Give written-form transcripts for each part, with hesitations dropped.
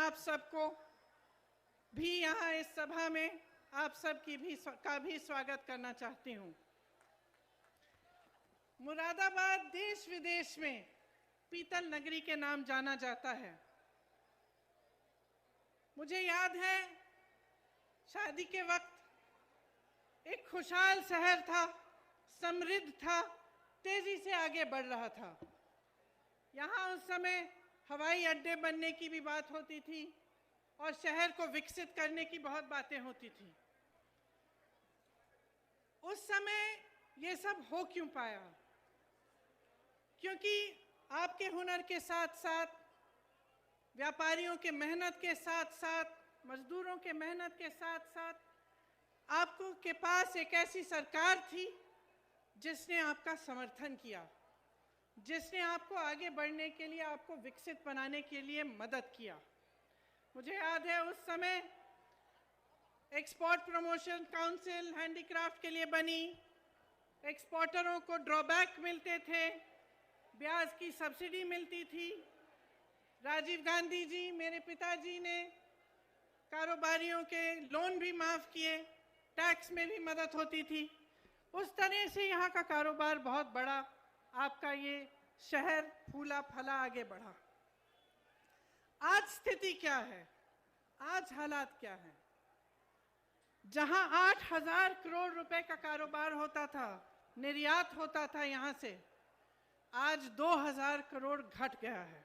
आप सबको भी यहाँ इस सभा में आप सबकी भी स्वागत करना चाहती हूँ। मुरादाबाद देश विदेश में पीतल नगरी के नाम जाना जाता है। मुझे याद है शादी के वक्त एक खुशहाल शहर था, समृद्ध था, तेजी से आगे बढ़ रहा था। यहाँ उस समय हवाई अड्डे बनने की भी बात होती थी और शहर को विकसित करने की बहुत बातें होती थी। उस समय ये सब हो क्यों पाया? क्योंकि आपके हुनर के साथ साथ, व्यापारियों के मेहनत के साथ साथ, मजदूरों के मेहनत के साथ साथ आपको के पास एक ऐसी सरकार थी जिसने आपका समर्थन किया, जिसने आपको आगे बढ़ने के लिए, आपको विकसित बनाने के लिए मदद किया। मुझे याद है उस समय एक्सपोर्ट प्रमोशन काउंसिल हैंडीक्राफ्ट के लिए बनी, एक्सपोर्टरों को ड्रॉबैक मिलते थे, ब्याज की सब्सिडी मिलती थी। राजीव गांधी जी, मेरे पिताजी ने कारोबारियों के लोन भी माफ़ किए, टैक्स में भी मदद होती थी। उस तरह से यहाँ का कारोबार बहुत बड़ा, आपका ये शहर फूला फला आगे बढ़ा। आज स्थिति क्या है? आज हालात क्या है? जहां 8,000 करोड़ रुपए का कारोबार होता था, निर्यात होता था यहाँ से, आज 2,000 करोड़ घट गया है।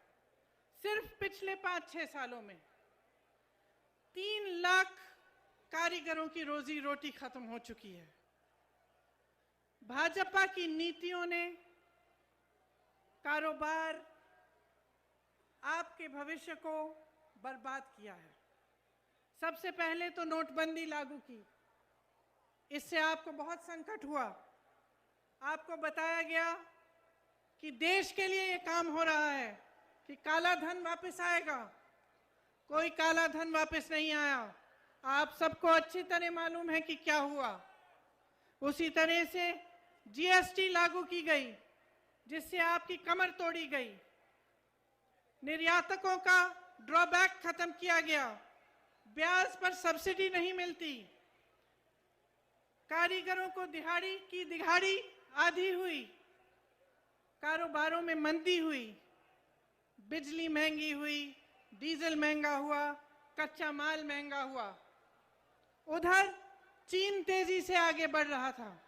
सिर्फ पिछले 5-6 सालों में 3 लाख कारीगरों की रोजी रोटी खत्म हो चुकी है। भाजपा की नीतियों ने कारोबार, आपके भविष्य को बर्बाद किया है। सबसे पहले तो नोटबंदी लागू की, इससे आपको बहुत संकट हुआ। आपको बताया गया कि देश के लिए ये काम हो रहा है कि काला धन वापस आएगा। कोई काला धन वापस नहीं आया। आप सबको अच्छी तरह मालूम है कि क्या हुआ। उसी तरह से जीएसटी लागू की गई, जिससे आपकी कमर तोड़ी गई। निर्यातकों का ड्रॉबैक खत्म किया गया, ब्याज पर सब्सिडी नहीं मिलती। कारीगरों को दिहाड़ी की दिहाड़ी आधी हुई, कारोबारों में मंदी हुई, बिजली महंगी हुई, डीजल महंगा हुआ, कच्चा माल महंगा हुआ। उधर चीन तेजी से आगे बढ़ रहा था।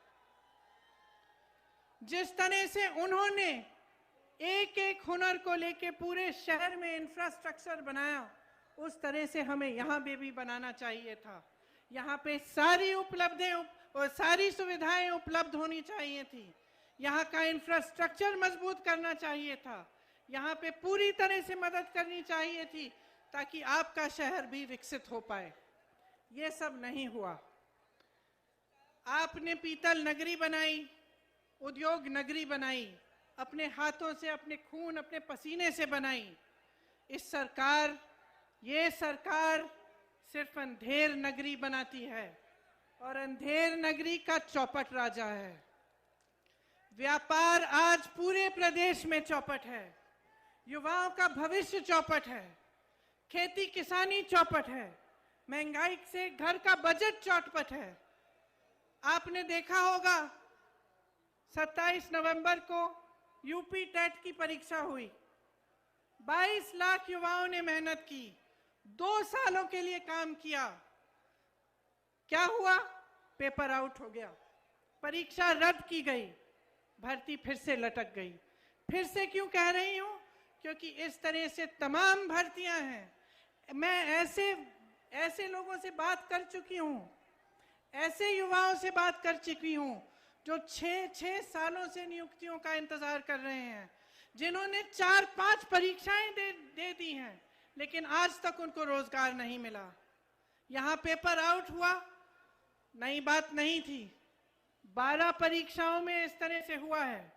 जिस तरह से उन्होंने एक एक हुनर को लेके पूरे शहर में इंफ्रास्ट्रक्चर बनाया, उस तरह से हमें यहाँ पे भी बनाना चाहिए था। यहाँ पे सारी उपलब्धियां और सारी सुविधाएं उपलब्ध होनी चाहिए थी। यहाँ का इंफ्रास्ट्रक्चर मजबूत करना चाहिए था। यहाँ पे पूरी तरह से मदद करनी चाहिए थी ताकि आपका शहर भी विकसित हो पाए। ये सब नहीं हुआ। आपने पीतल नगरी बनाई, उद्योग नगरी बनाई, अपने हाथों से, अपने खून, अपने पसीने से बनाई। ये सरकार सिर्फ अंधेर नगरी बनाती है और अंधेर नगरी का चौपट राजा है। व्यापार आज पूरे प्रदेश में चौपट है, युवाओं का भविष्य चौपट है, खेती किसानी चौपट है, महंगाई से घर का बजट चौपट है। आपने देखा होगा 27 नवंबर को यूपी टेट की परीक्षा हुई। 22 लाख युवाओं ने मेहनत की, 2 सालों के लिए काम किया। क्या हुआ? पेपर आउट हो गया, परीक्षा रद्द की गई, भर्ती फिर से लटक गई। फिर से क्यों कह रही हूं? क्योंकि इस तरह से तमाम भर्तियां हैं। मैं ऐसे लोगों से बात कर चुकी हूं, ऐसे युवाओं से बात कर चुकी हूं जो 6-6 सालों से नियुक्तियों का इंतजार कर रहे हैं, जिन्होंने 4-5 परीक्षाएं दे दी हैं, लेकिन आज तक उनको रोजगार नहीं मिला। यहाँ पेपर आउट हुआ, नई बात नहीं थी। 12 परीक्षाओं में इस तरह से हुआ है।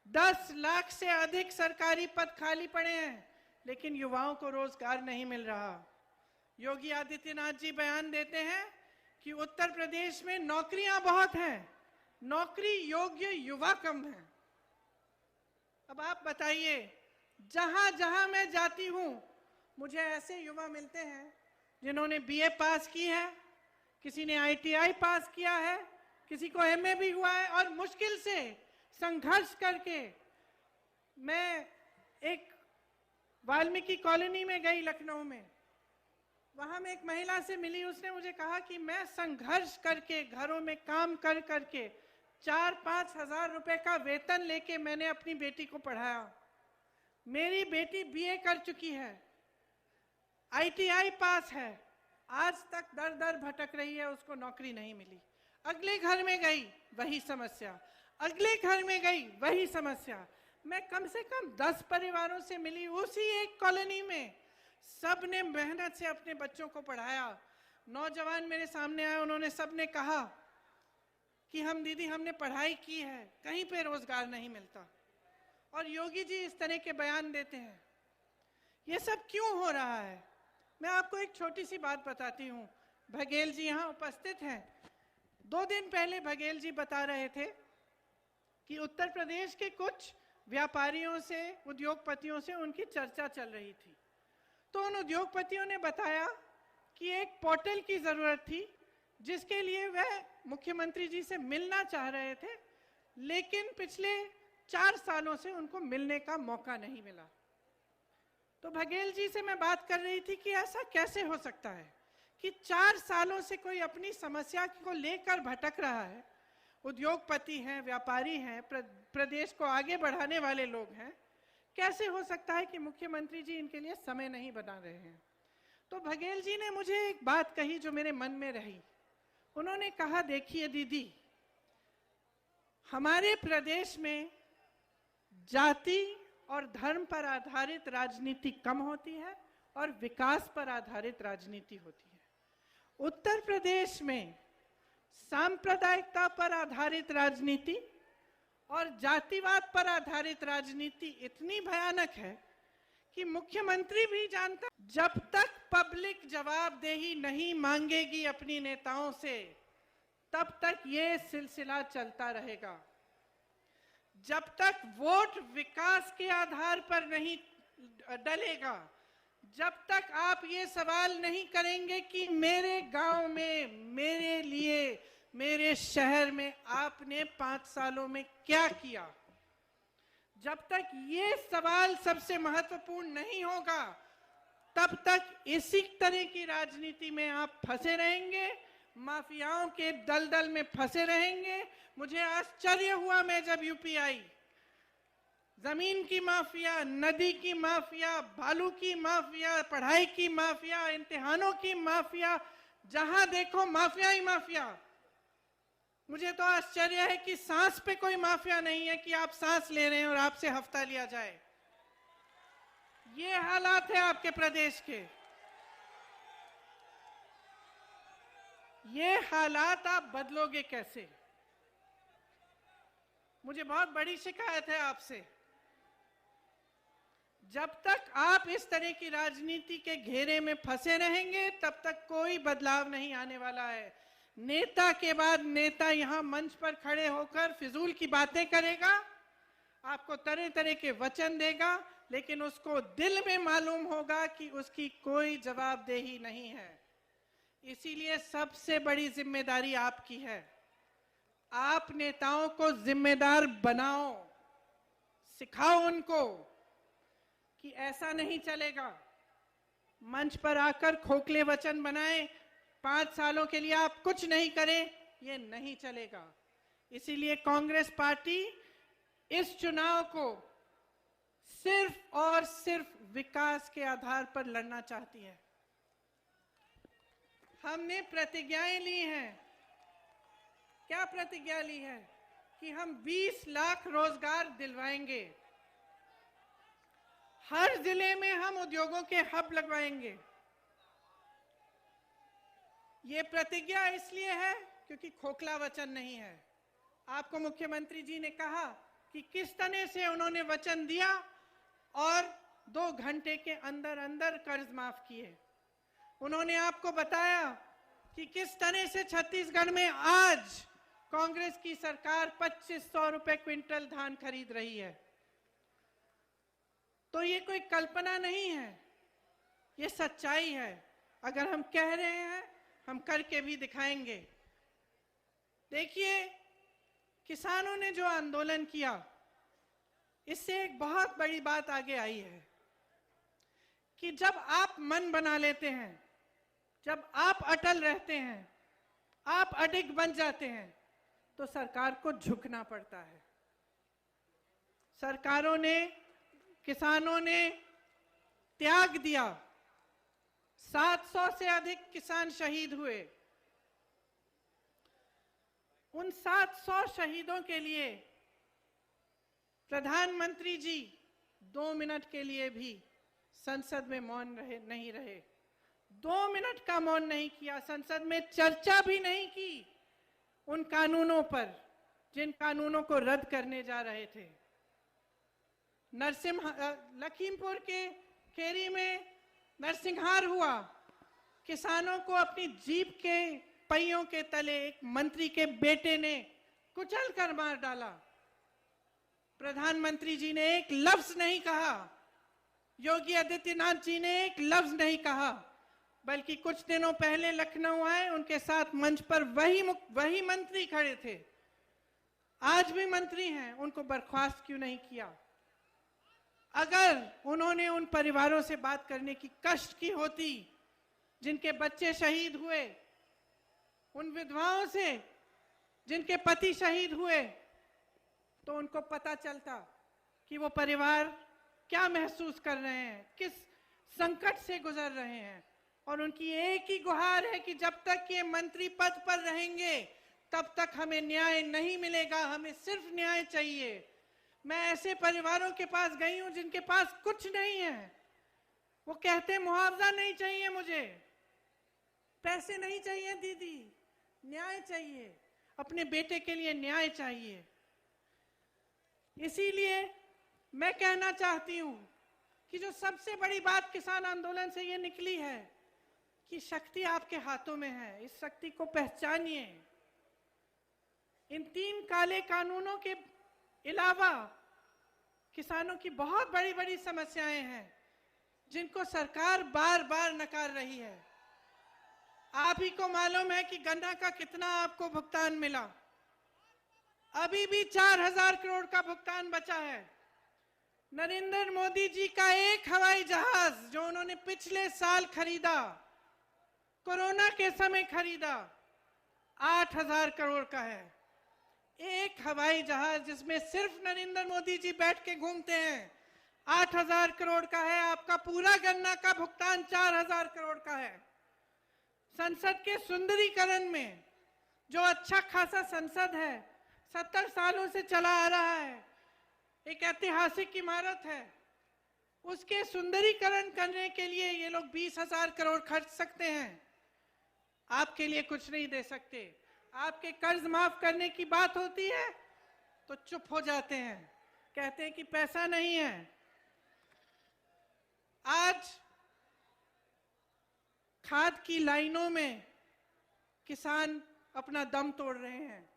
10 लाख से अधिक सरकारी पद खाली पड़े हैं, लेकिन युवाओं को रोजगार नहीं मिल रहा। योगी आदित्यनाथ जी बयान देते हैं कि उत्तर प्रदेश में नौकरियां बहुत हैं, नौकरी योग्य युवा कम है। अब आप बताइए, जहां जहां मैं जाती हूं मुझे ऐसे युवा मिलते हैं जिन्होंने बीए पास की है, किसी ने आईटीआई पास किया है, किसी को एमए भी हुआ है, और मुश्किल से संघर्ष करके मैं एक वाल्मीकि कॉलोनी में गई लखनऊ में। वहां मैं एक महिला से मिली, उसने मुझे कहा कि मैं संघर्ष करके घरों में काम कर करके 4-5 हजार रुपए का वेतन लेके मैंने अपनी बेटी को पढ़ाया। मेरी बेटी बीए कर चुकी है, आईटीआई पास है, आज तक दर दर भटक रही है, उसको नौकरी नहीं मिली। अगले घर में गई वही समस्या, अगले घर में गई वही समस्या। मैं कम से कम 10 परिवारों से मिली उसी एक कॉलोनी में, सब ने मेहनत से अपने बच्चों को पढ़ाया। नौजवान मेरे सामने आए, उन्होंने सब ने कहा कि हम दीदी हमने पढ़ाई की है, कहीं पे रोजगार नहीं मिलता। और योगी जी इस तरह के बयान देते हैं। ये सब क्यों हो रहा है? मैं आपको एक छोटी सी बात बताती हूँ। बघेल जी यहाँ उपस्थित हैं। 2 दिन पहले बघेल जी बता रहे थे कि उत्तर प्रदेश के कुछ व्यापारियों से, उद्योगपतियों से उनकी चर्चा चल रही थी। तो उन उद्योगपतियों ने बताया कि एक पोर्टल की जरूरत थी जिसके लिए वह मुख्यमंत्री जी से मिलना चाह रहे थे, लेकिन पिछले 4 सालों से उनको मिलने का मौका नहीं मिला। तो बघेल जी से मैं बात कर रही थी कि ऐसा कैसे हो सकता है कि 4 सालों से कोई अपनी समस्या को लेकर भटक रहा है। उद्योगपति हैं, व्यापारी हैं, प्रदेश को आगे बढ़ाने वाले लोग हैं, कैसे हो सकता है कि मुख्यमंत्री जी इनके लिए समय नहीं बना रहे हैं? तो बघेल जी ने मुझे एक बात कही जो मेरे मन में रही। उन्होंने कहा, देखिए दीदी, हमारे प्रदेश में जाति और धर्म पर आधारित राजनीति कम होती है और विकास पर आधारित राजनीति होती है। उत्तर प्रदेश में सांप्रदायिकता पर आधारित राजनीति और जातिवाद पर आधारित राजनीति इतनी भयानक है कि मुख्यमंत्री भी जानता, जब तक पब्लिक जवाबदेही नहीं मांगेगी अपनी नेताओं से, तब तक ये सिलसिला चलता रहेगा। जब तक वोट विकास के आधार पर नहीं डलेगा, जब तक आप ये सवाल नहीं करेंगे कि मेरे गांव में, मेरे लिए, मेरे शहर में आपने 5 सालों में क्या किया, जब तक ये सवाल सबसे महत्वपूर्ण नहीं होगा, तब तक इसी तरह की राजनीति में आप फंसे रहेंगे, माफियाओं के दलदल में फंसे रहेंगे। मुझे आश्चर्य हुआ मैं जब यूपी आई, जमीन की माफिया, नदी की माफिया, बालू की माफिया, पढ़ाई की माफिया, इम्तिहानों की माफिया, जहां देखो माफिया ही माफिया। मुझे तो आश्चर्य है कि सांस पे कोई माफिया नहीं है कि आप सांस ले रहे हैं और आपसे हफ्ता लिया जाए। ये हालात है आपके प्रदेश के। ये हालात आप बदलोगे कैसे? मुझे बहुत बड़ी शिकायत है आपसे। जब तक आप इस तरह की राजनीति के घेरे में फंसे रहेंगे, तब तक कोई बदलाव नहीं आने वाला है। नेता के बाद नेता यहां मंच पर खड़े होकर फिजूल की बातें करेगा, आपको तरह तरह के वचन देगा, लेकिन उसको दिल में मालूम होगा कि उसकी कोई जवाबदेही नहीं है। इसीलिए सबसे बड़ी जिम्मेदारी आपकी है। आप नेताओं को जिम्मेदार बनाओ, सिखाओ उनको कि ऐसा नहीं चलेगा। मंच पर आकर खोखले वचन बनाए, 5 सालों के लिए आप कुछ नहीं करें, ये नहीं चलेगा। इसीलिए कांग्रेस पार्टी इस चुनाव को सिर्फ और सिर्फ विकास के आधार पर लड़ना चाहती है। हमने प्रतिज्ञाएं ली हैं। क्या प्रतिज्ञा ली है? कि हम 20 लाख रोजगार दिलवाएंगे, हर जिले में हम उद्योगों के हब लगवाएंगे। ये प्रतिज्ञा इसलिए है क्योंकि खोखला वचन नहीं है। आपको मुख्यमंत्री जी ने कहा कि किस तरह से उन्होंने वचन दिया और 2 घंटे के अंदर अंदर कर्ज माफ किए। उन्होंने आपको बताया कि किस तरह से छत्तीसगढ़ में आज कांग्रेस की सरकार 2500 रुपए क्विंटल धान खरीद रही है। तो ये कोई कल्पना नहीं है। ये सच्चाई है। अगर हम कह रहे हैं, हम करके भी दिखाएंगे। देखिए, किसानों ने जो आंदोलन किया, इससे एक बहुत बड़ी बात आगे आई है कि जब आप मन बना लेते हैं, जब आप अटल रहते हैं, आप अडिग बन जाते हैं, तो सरकार को झुकना पड़ता है। सरकारों ने, किसानों ने त्याग दिया। 700 से अधिक किसान शहीद हुए। उन 700 शहीदों के लिए प्रधानमंत्री जी 2 मिनट के लिए भी संसद में मौन नहीं रहे। 2 मिनट का मौन नहीं किया। संसद में चर्चा भी नहीं की उन कानूनों पर, जिन कानूनों को रद्द करने जा रहे थे। लखीमपुर के खेरी में नरसिंहार हुआ। किसानों को अपनी जीप के पहियों के तले एक मंत्री के बेटे ने कुचल कर मार डाला। प्रधानमंत्री जी ने एक लफ्ज नहीं कहा, योगी आदित्यनाथ जी ने एक लफ्ज नहीं कहा, बल्कि कुछ दिनों पहले लखनऊ आए, उनके साथ मंच पर वही मंत्री खड़े थे, आज भी मंत्री हैं, उनको बर्खास्त क्यों नहीं किया? अगर उन्होंने उन परिवारों से बात करने की कष्ट की होती जिनके बच्चे शहीद हुए, उन विधवाओं से जिनके पति शहीद हुए, तो उनको पता चलता कि वो परिवार क्या महसूस कर रहे हैं, किस संकट से गुजर रहे हैं। और उनकी एक ही गुहार है कि जब तक ये मंत्री पद पर रहेंगे, तब तक हमें न्याय नहीं मिलेगा, हमें सिर्फ न्याय चाहिए। मैं ऐसे परिवारों के पास गई हूं जिनके पास कुछ नहीं है। वो कहते मुआवजा नहीं चाहिए, मुझे पैसे नहीं चाहिए दीदी, न्याय चाहिए, अपने बेटे के लिए न्याय चाहिए। इसीलिए मैं कहना चाहती हूं कि जो सबसे बड़ी बात किसान आंदोलन से ये निकली है कि शक्ति आपके हाथों में है, इस शक्ति को पहचानिए। इन 3 काले कानूनों के अलावा किसानों की बहुत बड़ी बड़ी समस्याएं हैं जिनको सरकार बार बार नकार रही है। आप ही को मालूम है कि गन्ना का कितना आपको भुगतान मिला। अभी भी 4000 करोड़ का भुगतान बचा है। नरेंद्र मोदी जी का एक हवाई जहाज जो उन्होंने पिछले साल खरीदा, कोरोना के समय खरीदा, 8000 करोड़ का है। एक हवाई जहाज जिसमें सिर्फ नरेंद्र मोदी जी बैठ के घूमते हैं, 8000 करोड़ का है। आपका पूरा गन्ना का भुगतान 4000 करोड़ का है। संसद के सुंदरीकरण में जो अच्छा खासा संसद है, 70 सालों से चला आ रहा है, एक ऐतिहासिक इमारत है, उसके सुंदरीकरण करने के लिए ये लोग 20,000 करोड़ खर्च सकते हैं। आपके लिए कुछ नहीं दे सकते। आपके कर्ज माफ करने की बात होती है तो चुप हो जाते हैं, कहते हैं कि पैसा नहीं है। आज खाद की लाइनों में किसान अपना दम तोड़ रहे हैं।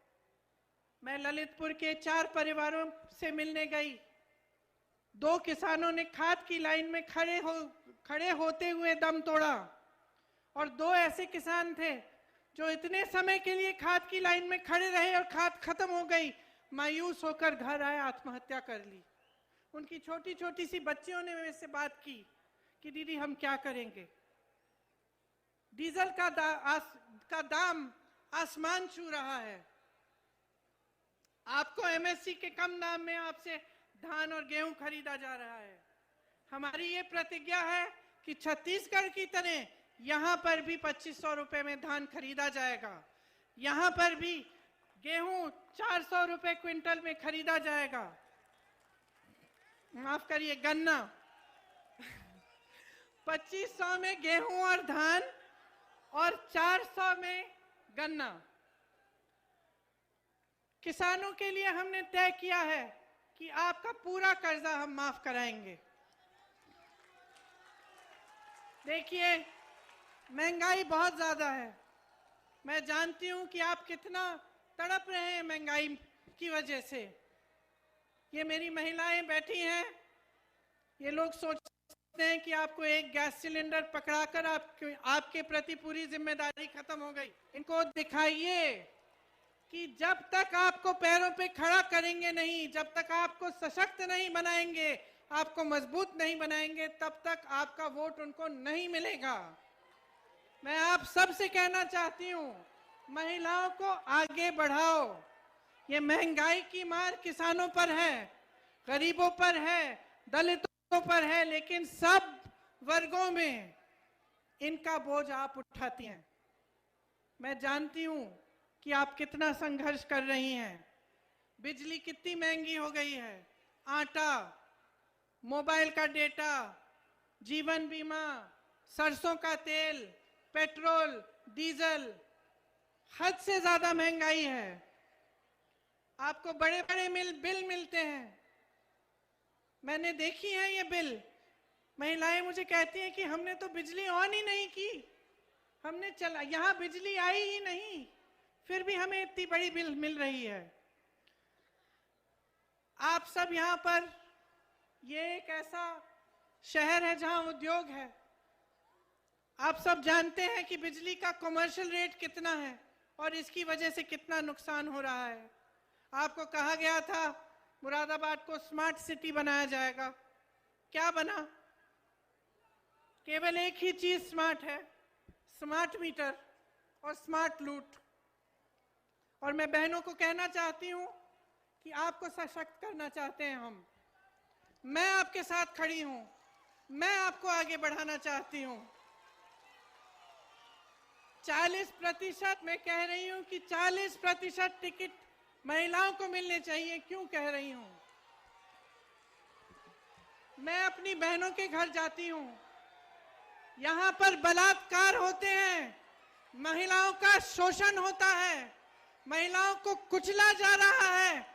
मैं ललितपुर के 4 परिवारों से मिलने गई। 2 किसानों ने खाद की लाइन में खड़े होते हुए दम तोड़ा, और 2 ऐसे किसान थे जो इतने समय के लिए खाद की लाइन में खड़े रहे और खाद खत्म हो गई, मायूस होकर घर आए, आत्महत्या कर ली। उनकी छोटी छोटी सी बच्चियों ने मेरे से बात की कि दीदी हम क्या करेंगे। डीजल का दाम आसमान छू रहा है। आपको एमएसपी के कम दाम में आपसे धान और गेहूं खरीदा जा रहा है। हमारी ये प्रतिज्ञा है कि छत्तीसगढ़ की तरह यहां पर भी 2500 रुपए में धान खरीदा जाएगा। यहां पर भी गेहूं 400 रुपए क्विंटल में खरीदा जाएगा। माफ करिए, गन्ना 2500 में गेहूं और धान और 400 में गन्ना। किसानों के लिए हमने तय किया है कि आपका पूरा कर्जा हम माफ कराएंगे। देखिए, महंगाई बहुत ज्यादा है। मैं जानती हूं कि आप कितना तड़प रहे हैं महंगाई की वजह से। ये मेरी महिलाएं बैठी हैं, ये लोग सोचते समझते हैं कि आपको एक गैस सिलेंडर पकड़ाकर आपके प्रति पूरी जिम्मेदारी खत्म हो गई। इनको दिखाइए कि जब तक आपको पैरों पे खड़ा करेंगे नहीं, जब तक आपको सशक्त नहीं बनाएंगे, आपको मजबूत नहीं बनाएंगे, तब तक आपका वोट उनको नहीं मिलेगा। मैं आप सबसे कहना चाहती हूँ, महिलाओं को आगे बढ़ाओ। ये महंगाई की मार किसानों पर है, गरीबों पर है, दलितों पर है, लेकिन सब वर्गों में इनका बोझ आप उठाती हैं। मैं जानती हूं कि आप कितना संघर्ष कर रही हैं। बिजली कितनी महंगी हो गई है, आटा, मोबाइल का डेटा, जीवन बीमा, सरसों का तेल, पेट्रोल, डीजल, हद से ज्यादा महंगाई है। आपको बड़े बड़े बिल मिलते हैं। मैंने देखी है ये बिल। महिलाएं मुझे कहती हैं कि हमने तो बिजली ऑन ही नहीं की, हमने चला, यहाँ बिजली आई ही नहीं, फिर भी हमें इतनी बड़ी बिल मिल रही है। आप सब यहाँ पर, ये एक ऐसा शहर है जहाँ उद्योग है। आप सब जानते हैं कि बिजली का कमर्शियल रेट कितना है और इसकी वजह से कितना नुकसान हो रहा है। आपको कहा गया था मुरादाबाद को स्मार्ट सिटी बनाया जाएगा। क्या बना? केवल एक ही चीज स्मार्ट है, स्मार्ट मीटर और स्मार्ट लूट। और मैं बहनों को कहना चाहती हूं कि आपको सशक्त करना चाहते हैं हम। मैं आपके साथ खड़ी हूं, मैं आपको आगे बढ़ाना चाहती हूं। 40%, मैं कह रही हूं कि 40% टिकट महिलाओं को मिलने चाहिए। क्यों कह रही हूं? मैं अपनी बहनों के घर जाती हूं, यहां पर बलात्कार होते हैं, महिलाओं का शोषण होता है, महिलाओं को कुचला जा रहा है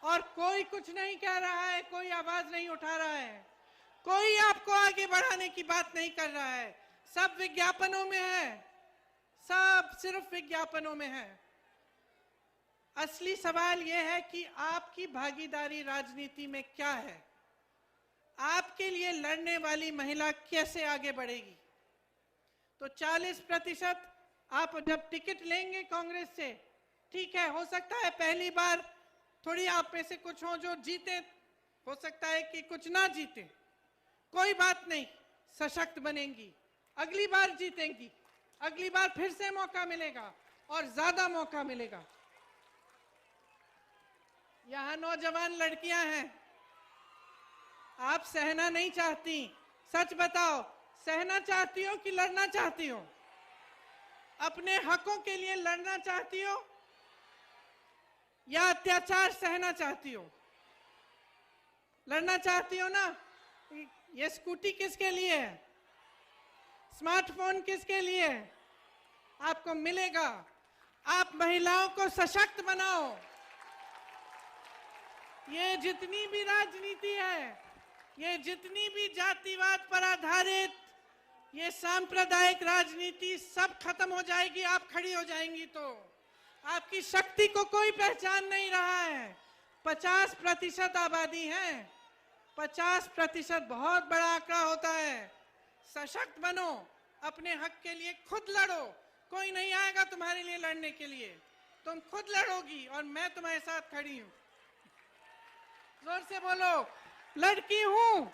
और कोई कुछ नहीं कह रहा है, कोई आवाज नहीं उठा रहा है, कोई आपको आगे बढ़ाने की बात नहीं कर रहा है। सब विज्ञापनों में है, सब सिर्फ विज्ञापनों में है। असली सवाल यह है कि आपकी भागीदारी राजनीति में क्या है? आपके लिए लड़ने वाली महिला कैसे आगे बढ़ेगी? तो 40% आप जब टिकट लेंगे कांग्रेस से, ठीक है, हो सकता है पहली बार थोड़ी आप में से कुछ हो जो जीते, हो सकता है कि कुछ ना जीते, कोई बात नहीं, सशक्त बनेंगी, अगली बार जीतेंगी, अगली बार फिर से मौका मिलेगा और ज्यादा मौका मिलेगा। यहां नौजवान लड़कियां हैं, आप सहना नहीं चाहती, सच बताओ, सहना चाहती हो कि लड़ना चाहती हो? अपने हकों के लिए लड़ना चाहती हो या अत्याचार सहना चाहती हो? लड़ना चाहती हो ना? ये स्कूटी किसके लिए है? स्मार्टफोन किसके लिए है? आपको मिलेगा। आप महिलाओं को सशक्त बनाओ। ये जितनी भी राजनीति है, ये जितनी भी जातिवाद पर आधारित ये सांप्रदायिक राजनीति सब खत्म हो जाएगी। आप खड़ी हो जाएंगी तो आपकी शक्ति को कोई पहचान नहीं रहा है। 50% आबादी है, 50% बहुत बड़ा आंकड़ा होता है। सशक्त बनो, अपने हक के लिए खुद लड़ो। कोई नहीं आएगा तुम्हारे लिए लड़ने के लिए, तुम खुद लड़ोगी और मैं तुम्हारे साथ खड़ी हूं। जोर से बोलो, लड़की हूं,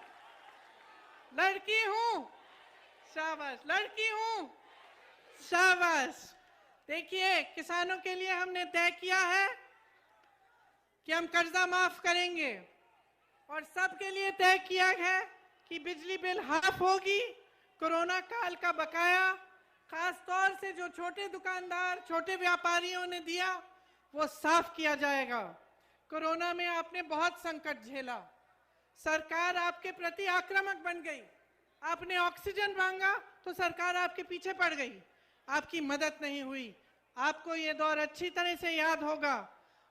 लड़की हूं, शाबाश, लड़की हूं, शाबाश। देखिए, किसानों के लिए हमने तय किया है कि हम कर्जा माफ करेंगे और सबके लिए तय किया है कि बिजली बिल हाफ होगी। कोरोना काल का बकाया खास तौर से जो छोटे दुकानदार, छोटे व्यापारियों ने दिया, वो साफ किया जाएगा। कोरोना में आपने बहुत संकट झेला, सरकार आपके प्रति आक्रामक बन गई, आपने ऑक्सीजन मांगा तो सरकार आपके पीछे पड़ गई, आपकी मदद नहीं हुई। आपको ये दौर अच्छी तरह से याद होगा।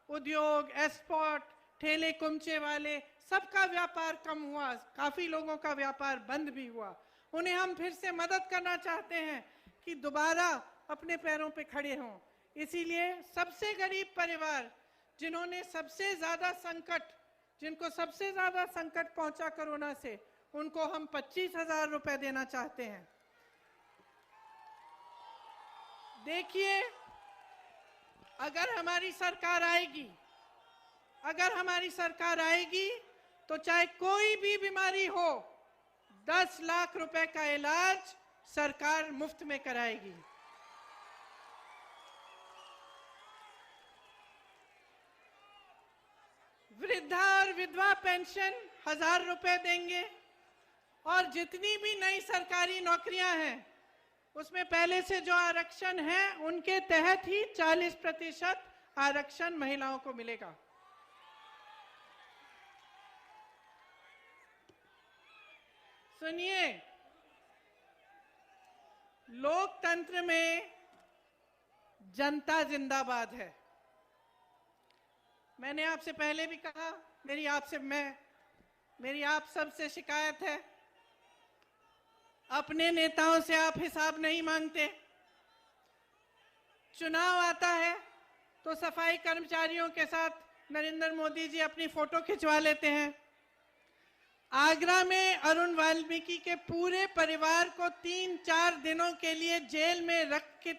उद्योग, एक्सपोर्ट, ठेले कुमचे वाले, सबका व्यापार कम हुआ, काफी लोगों का व्यापार बंद भी हुआ। उन्हें हम फिर से मदद करना चाहते हैं कि दोबारा अपने पैरों पे खड़े हों। इसीलिए सबसे गरीब परिवार, जिन्होंने सबसे ज्यादा संकट, जिनको सबसे ज्यादा संकट पहुंचा कोरोना से, उनको हम 25,000 रुपए देना चाहते हैं। देखिए, अगर हमारी सरकार आएगी तो चाहे कोई भी बीमारी हो, 10 लाख रुपए का इलाज सरकार मुफ्त में कराएगी। वृद्धा और विधवा पेंशन 1,000 रुपए देंगे और जितनी भी नई सरकारी नौकरियां हैं उसमें पहले से जो आरक्षण है उनके तहत ही 40% आरक्षण महिलाओं को मिलेगा। सुनिए, लोकतंत्र में जनता जिंदाबाद है। मैंने आपसे पहले भी कहा, मेरी आप सबसे शिकायत है, अपने नेताओं से आप हिसाब नहीं मांगते। चुनाव आता है तो सफाई कर्मचारियों के साथ नरेंद्र मोदी जी अपनी फोटो खिंचवा लेते हैं। आगरा में अरुण वाल्मीकि के पूरे परिवार को 3-4 दिनों के लिए जेल में रख के,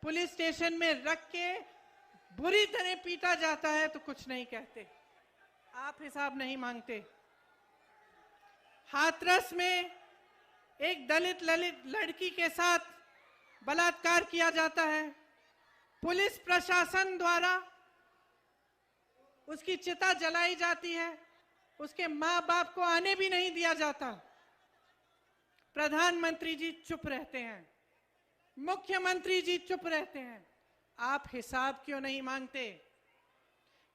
पुलिस स्टेशन में रख के बुरी तरह पीटा जाता है तो कुछ नहीं कहते, आप हिसाब नहीं मांगते। हाथरस में एक दलित लड़की के साथ बलात्कार किया जाता है, पुलिस प्रशासन द्वारा उसकी चिता जलाई जाती है, उसके माँ बाप को आने भी नहीं दिया जाता। प्रधानमंत्री जी चुप रहते हैं, मुख्यमंत्री जी चुप रहते हैं, आप हिसाब क्यों नहीं मांगते?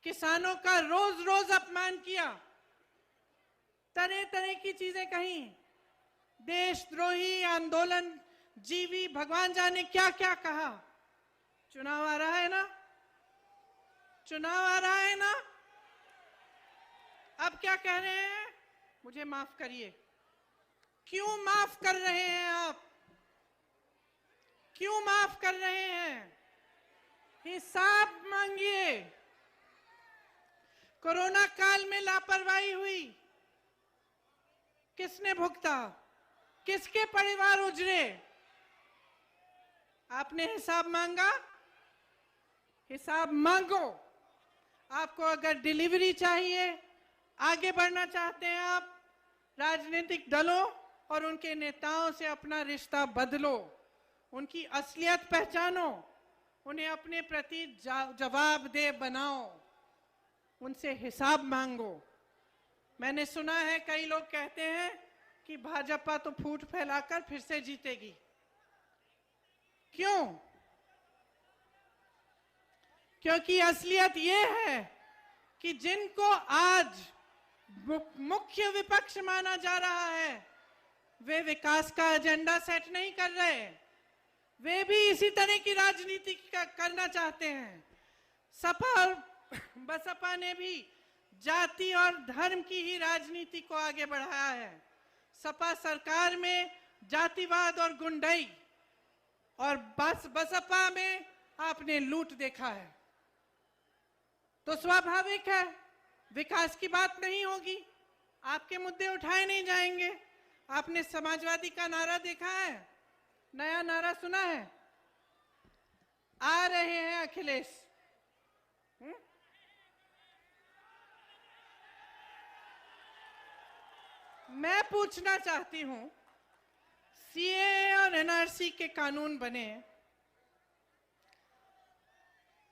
किसानों का रोज रोज अपमान किया, तरह तरह की चीजें कही, देशद्रोही, आंदोलन जीवी, भगवान जाने क्या क्या कहा। चुनाव आ रहा है ना, चुनाव आ रहा है ना, अब क्या कह रहे हैं? मुझे माफ करिए। क्यों माफ कर रहे हैं आप? क्यों माफ कर रहे हैं? हिसाब मांगिए। कोरोना काल में लापरवाही हुई, किसने भुगता? किसके परिवार उजड़े? आपने हिसाब मांगा? हिसाब मांगो। आपको अगर डिलीवरी चाहिए, आगे बढ़ना चाहते हैं आप, राजनीतिक दलों और उनके नेताओं से अपना रिश्ता बदलो, उनकी असलियत पहचानो, उन्हें अपने प्रति जवाबदेह बनाओ, उनसे हिसाब मांगो। मैंने सुना है कई लोग कहते हैं कि भाजपा तो फूट फैलाकर फिर से जीतेगी। क्यों? क्योंकि असलियत ये है कि जिनको आज मुख्य विपक्ष माना जा रहा है, वे विकास का एजेंडा सेट नहीं कर रहे, वे भी इसी तरह की राजनीति करना चाहते हैं। सपा और बसपा ने भी जाति और धर्म की ही राजनीति को आगे बढ़ाया है। सपा सरकार में जातिवाद और गुंडाई, और बसपा में आपने लूट देखा है। तो स्वाभाविक है विकास की बात नहीं होगी, आपके मुद्दे उठाए नहीं जाएंगे। आपने समाजवादी का नारा देखा है? नया नारा सुना है? आ रहे हैं अखिलेश। मैं पूछना चाहती हूं, सीए और एनआरसी के कानून बने,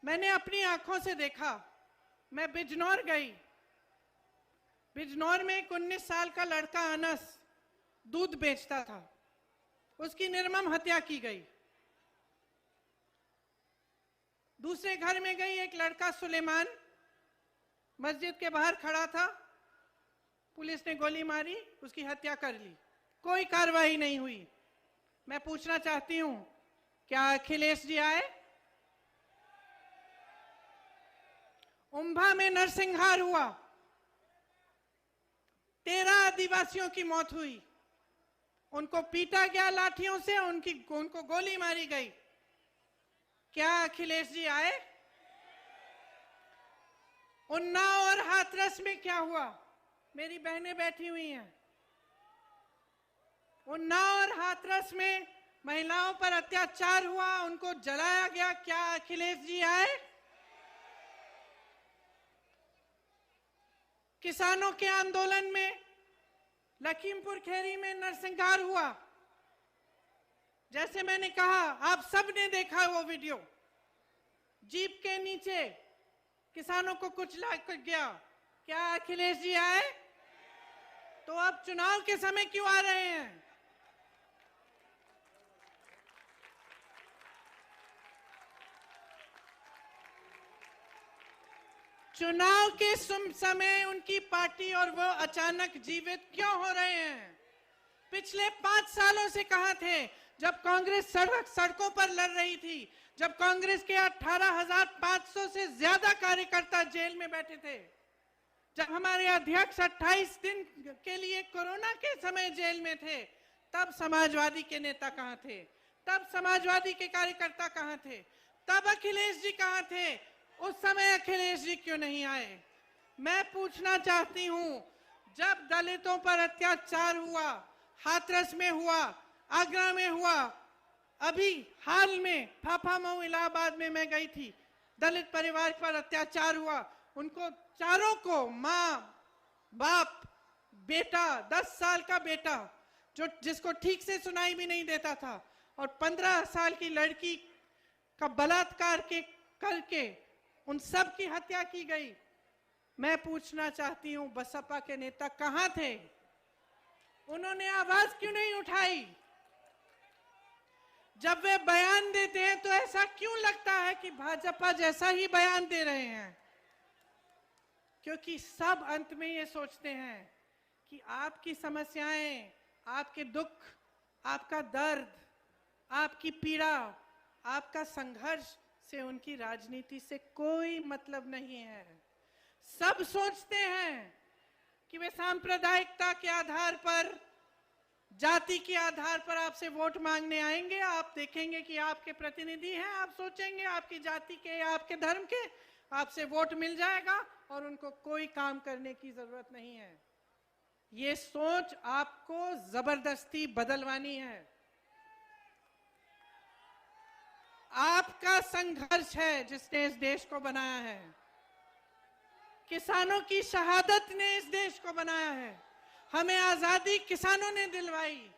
मैंने अपनी आंखों से देखा। मैं बिजनौर गई, बिजनौर में एक 19 साल का लड़का अनस दूध बेचता था, उसकी निर्मम हत्या की गई। दूसरे घर में गई, एक लड़का सुलेमान मस्जिद के बाहर खड़ा था, पुलिस ने गोली मारी, उसकी हत्या कर ली, कोई कार्रवाई नहीं हुई। मैं पूछना चाहती हूं, क्या अखिलेश जी आए? उम्भा में नरसंहार हुआ, 13 आदिवासियों की मौत हुई, उनको पीटा गया लाठियों से, उनको गोली मारी गई। क्या अखिलेश जी आए? उन्नाव और हाथरस में क्या हुआ? मेरी बहनें बैठी हुई हैं, उन्नाव और हाथरस में महिलाओं पर अत्याचार हुआ, उनको जलाया गया, क्या अखिलेश जी आए? किसानों के आंदोलन में लखीमपुर खीरी में नरसंहार हुआ, जैसे मैंने कहा, आप सब ने देखा वो वीडियो। जीप के नीचे किसानों को कुचला गया, क्या अखिलेश जी आए? तो अब चुनाव के समय क्यों आ रहे हैं? चुनाव के समय उनकी पार्टी और वो अचानक जीवित क्यों हो रहे हैं? पिछले 5 सालों से कहां थे जब कांग्रेस सड़कों पर लड़ रही थी, जब कांग्रेस के 18,500 से ज्यादा कार्यकर्ता जेल में बैठे थे, जब हमारे अध्यक्ष 28 दिन के लिए कोरोना के समय जेल में थे, तब समाजवादी के नेता कहां थे? तब समाजवादी के कार्यकर्ता कहां थे? तब अखिलेश जी कहां थे? उस समय अखिलेश जी क्यों नहीं आए? मैं पूछना चाहती हूं, जब दलितों पर अत्याचार हुआ, हाथरस में हुआ, आगरा में हुआ, अभी हाल में फाफामऊ इलाहाबाद में मैं गई थी, दलित परिवार पर अत्याचार हुआ, उनको चारों को, माँ, बाप, बेटा, 10 साल का बेटा जिसको ठीक से सुनाई भी नहीं देता था, और 15 साल की लड़की का बलात्कार करके उन सब की हत्या की गई। मैं पूछना चाहती हूं, बसपा के नेता कहां थे? उन्होंने आवाज क्यों नहीं उठाई? जब वे बयान देते हैं तो ऐसा क्यों लगता है कि भाजपा जैसा ही बयान दे रहे हैं? क्योंकि सब अंत में ये सोचते हैं कि आपकी समस्याएं, आपके दुख, आपका दर्द, आपकी पीड़ा, आपका संघर्ष से उनकी राजनीति से कोई मतलब नहीं है। सब सोचते हैं कि वे सांप्रदायिकता के आधार पर, जाति के आधार पर आपसे वोट मांगने आएंगे, आप देखेंगे कि आपके प्रतिनिधि हैं, आप सोचेंगे आपकी जाति के या आपके धर्म के, आपसे वोट मिल जाएगा और उनको कोई काम करने की जरूरत नहीं है। ये सोच आपको जबरदस्ती बदलवानी है। आपका संघर्ष है जिसने इस देश को बनाया है। किसानों की शहादत ने इस देश को बनाया है। हमें आजादी किसानों ने दिलवाई,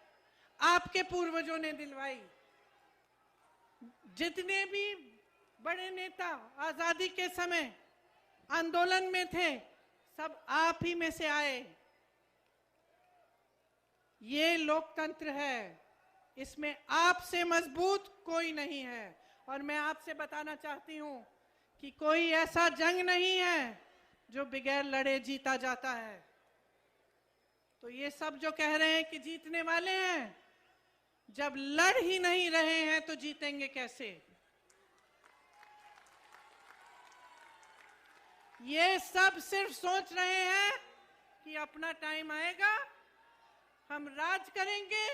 आपके पूर्वजों ने दिलवाई। जितने भी बड़े नेता आजादी के समय आंदोलन में थे, सब आप ही में से आए। ये लोकतंत्र है, इसमें आपसे मजबूत कोई नहीं है। और मैं आपसे बताना चाहती हूं कि कोई ऐसा जंग नहीं है जो बगैर लड़े जीता जाता है। तो ये सब जो कह रहे हैं कि जीतने वाले हैं, जब लड़ ही नहीं रहे हैं तो जीतेंगे कैसे? ये सब सिर्फ सोच रहे हैं कि अपना टाइम आएगा, हम राज करेंगे